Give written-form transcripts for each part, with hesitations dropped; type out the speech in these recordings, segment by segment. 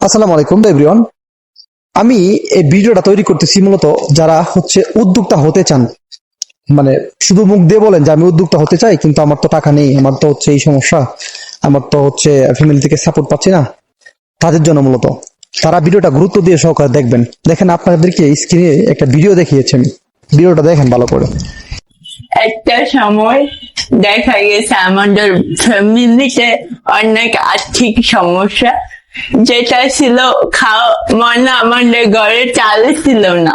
আসসালামু আলাইকুম এভরিওয়ান। আমি এই ভিডিওটা তৈরি করতেছি মূলত যারা হচ্ছে উদ্যোক্তা হতে চান, মানে শুধু মুখ দিয়ে বলেন যে আমি উদ্যোক্তা হতে চাই কিন্তু আমার তো টাকা নেই, আমার তো হচ্ছে এই সমস্যা, আমার তো হচ্ছে ফ্যামিলি থেকে সাপোর্ট পাচ্ছি না, তাদের জন্য মূলত। তারা ভিডিওটা গুরুত্ব দিয়ে সহকারে দেখবেন। দেখেন আপনাদেরকে স্ক্রিনে একটা ভিডিও দেখিয়েছি আমি, ভিডিওটা দেখেন ভালো করে। একটা সময় দেখা গেছে আমাদের ফ্যামিলিতে অনেক আর্থিক সমস্যা, যেটা ছিল খাওয়া, মানে আমাদের ঘরে চাল ছিল না।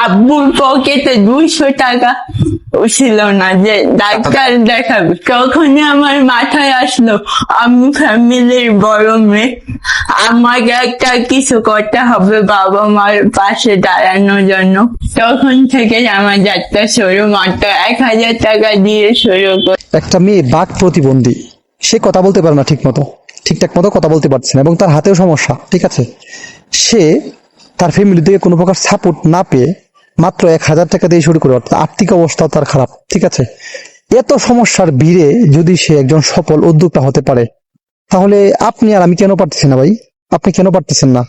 আব্বুর পকেটে 200 টাকা ছিল না যে ডাক্তার দেখাবে। তখনই আমার মাথায় আসলো আমি ফ্যামিলির বড় মেয়ে, আমাকে একটা কিছু করতে হবে বাবা মার পাশে দাঁড়ানোর জন্য। তখন থেকে আমার যাত্রা শুরু, মাত্র 1000 টাকা দিয়ে শুরু করে। একটা মেয়ে বাক প্রতিবন্ধী, সে কথা বলতে পারে না ঠিকঠাক মতো কথা বলতে পারছে না, এবং তার হাতেও সমস্যা, ঠিক আছে। সে তার ফ্যামিলি থেকে কোনো প্রকার সাপোর্ট না পেয়ে মাত্র 1000 টাকা দিয়ে শুরু করে, অর্থাৎ আর্থিক অবস্থাও তার খারাপ, ঠিক আছে। এত সমস্যার ভিড়ে যদি সে একজন সফল উদ্যোক্তা হতে পারে, তাহলে আপনি আর আমি কেন পারতেছি না ভাই? আপনি কেন পারতেছেন না?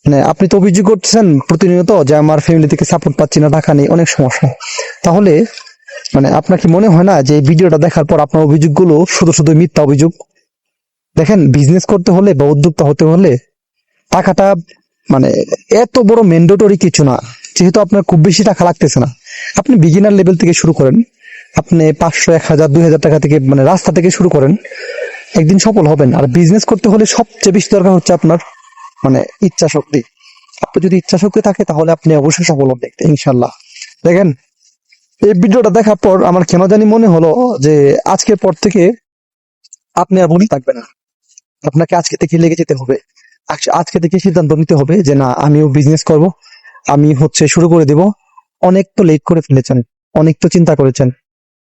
মানে আপনি তো অভিযোগ করতেছেন প্রতিনিয়ত যে আমার ফ্যামিলি থেকে সাপোর্ট পাচ্ছি না, টাকা নেই, অনেক সমস্যা। তাহলে মানে আপনার কি মনে হয় না যে এই ভিডিওটা দেখার পর আপনার অভিযোগগুলো শুধু শুধু মিথ্যা অভিযোগ? দেখেন, বিজনেস করতে হলে বা উদ্যোক্তা হতে হলে টাকাটা মানে এত বড় ম্যান্ডেটরি কিছু না। যেহেতু আপনার খুব বেশি টাকা লাগতেছে না, আপনি বিগিনার লেভেল থেকে শুরু করেন। আপনি 500, 1000, 2000 টাকা থেকে, মানে রাস্তা থেকে শুরু করেন, একদিন সফল হবেন। আর বিজনেস করতে হলে সবচেয়ে বেশি দরকার হচ্ছে আপনার মানে ইচ্ছা শক্তি। আপনার যদি ইচ্ছা শক্তি থাকে তাহলে আপনি অবশ্যই সফল হবেন ইনশাল্লাহ। দেখেন, এই ভিডিওটা দেখার পর আমার কেন জানি মনে হলো যে আজকের পর থেকে আপনি আর বলি থাকবে না, আপনাকে আজকে থেকে লেগে যেতে হবে। আজকে থেকে সিদ্ধান্ত নিতে হবে যে না, আমিও বিজনেস করব, আমি হচ্ছে শুরু করে দেব। অনেক তো লেট করে ফেলেছেন, অনেক তো চিন্তা করেছেন,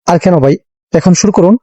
আর কেন ভাই? এখন শুরু করুন,